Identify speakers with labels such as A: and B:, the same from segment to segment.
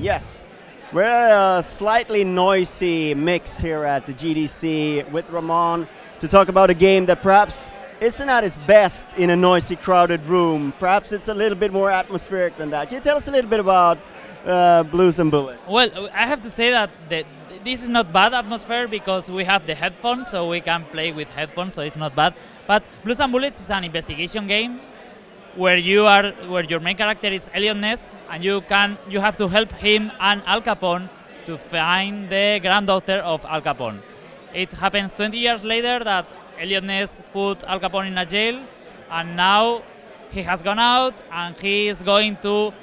A: Yes, we're a slightly noisy mix here at the GDC with Ramon to talk about a game that perhaps isn't at its best in a noisy, crowded room. Perhaps it's a little bit more atmospheric than that. Can you tell us a little bit about Blues and Bullets?
B: Well, I have to say that this is not bad atmosphere because we have the headphones, so we can play with headphones, so it's not bad. But Blues and Bullets is an investigation game where your main character is Eliot Ness, and you have to help him and Al Capone to find the granddaughter of Al Capone. It happens 20 years later that Eliot Ness put Al Capone in a jail, and now he has gone out and he is going to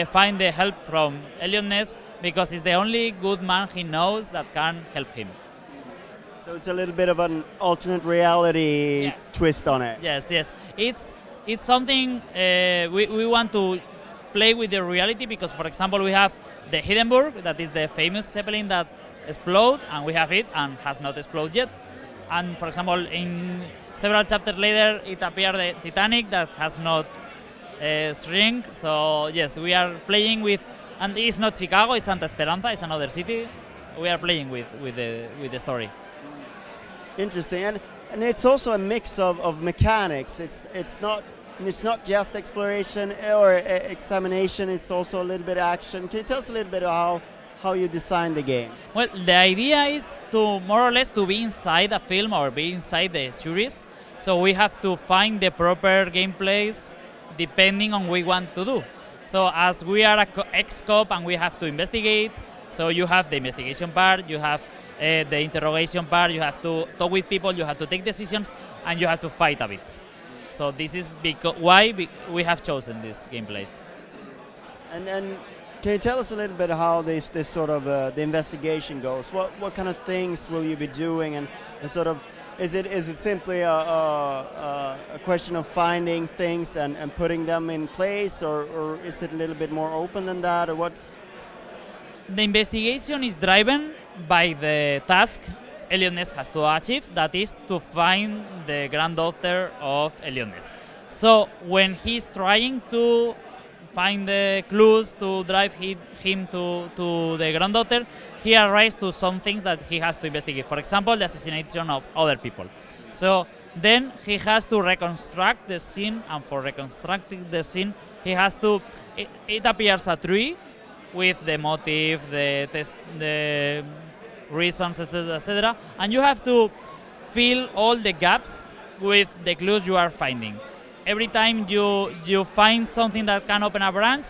B: find the help from Eliot Ness because he's the only good man he knows that can help him.
A: So it's a little bit of an alternate reality twist on it.
B: Yes. It's something we want to play with the reality because, for example, we have the Hindenburg, that is the famous Zeppelin that explode, and we have it and has not exploded yet. And, for example, in several chapters later, it appeared the Titanic that has not shrink. So, yes, we are playing with, and it's not Chicago, it's Santa Esperanza, it's another city. We are playing with the story.
A: Interesting, and it's also a mix of mechanics. It's not just exploration or examination. It's also a little bit action. Can you tell us a little bit about how you designed the game?
B: Well, the idea is to more or less to be inside a film or be inside the series. So we have to find the proper gameplays depending on what we want to do. So as we are an ex-cop and we have to investigate, so you have the investigation part, you have the interrogation part, you have to talk with people, you have to take decisions, and you have to fight a bit. So this is why we have chosen these gameplays.
A: And can you tell us a little bit how this sort of the investigation goes? What kind of things will you be doing, and sort of is it simply a question of finding things and putting them in place, or is it a little bit more open than that, or what's?
B: The investigation is driven by the task Eliot Ness has to achieve, that is to find the granddaughter of Eliot Ness. So when he's trying to find the clues to drive him to the granddaughter, he arrives to some things that he has to investigate. For example, the assassination of other people. So then he has to reconstruct the scene, and for reconstructing the scene, he has to, it appears a tree with the motive, the reasons, etc., and you have to fill all the gaps with the clues you are finding. Every time you find something that can open a branch,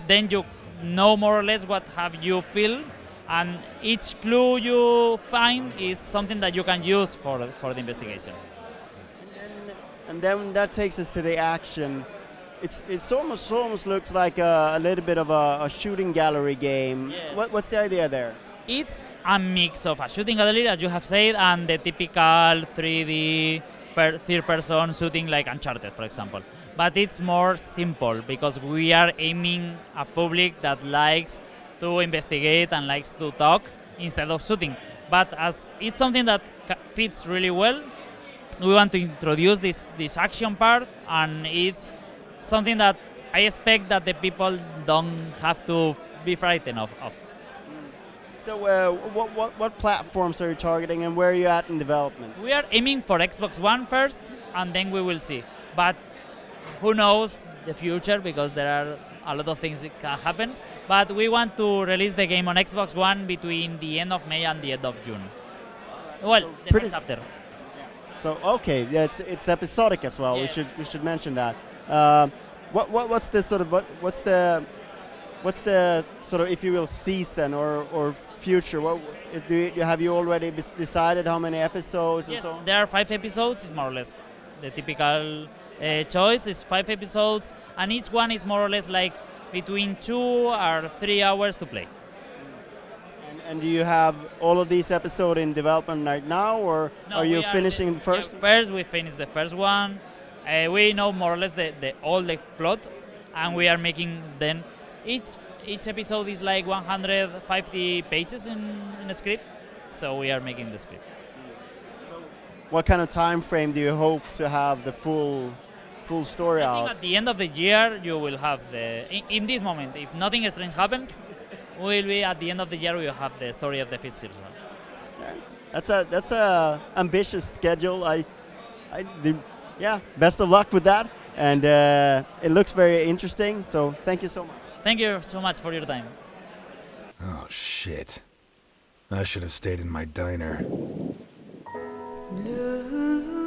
B: then you know more or less what have you filled, and each clue you find is something that you can use for the investigation.
A: And then that takes us to the action. It's almost looks like a little bit of a shooting gallery game.
B: Yes.
A: What's the idea there?
B: It's a mix of a shooting gallery, as you have said, and the typical 3D third-person shooting like Uncharted, for example. But it's more simple because we are aiming a public that likes to investigate and likes to talk instead of shooting. But as it's something that fits really well, we want to introduce this action part, and it's something that I expect that the people don't have to be frightened of.
A: So what platforms are you targeting, and where are you at in development?
B: We are aiming for Xbox One first, and then we will see. But who knows the future, because there are a lot of things that can happen. But we want to release the game on Xbox One between the end of May and the end of June. Well, so the first chapter.
A: So okay, yeah, it's episodic as well.
B: Yes.
A: We should mention that. What's the sort of what's the sort of, if you will, season or future? Have you already decided how many episodes?
B: Yes,
A: and so on?
B: there are 5 episodes. It's more or less the typical choice is 5 episodes, and each one is more or less like between 2 or 3 hours to play.
A: And do you have all of these episodes in development right now, or
B: No,
A: are you finishing the first?
B: First, we finished the first one. We know more or less all the plot, and we are making then each episode is like 150 pages in a script, so we are making the script.
A: So what kind of time frame do you hope to have the full story out?
B: I think at the end of the year you will have in this moment, if nothing strange happens, will be at the end of the year. We will have the story of the fifth season.
A: That's a ambitious schedule. Yeah, best of luck with that, and it looks very interesting. So thank you so much.
B: Thank you so much for your time.
C: Oh, shit. I should have stayed in my diner.
D: Blue.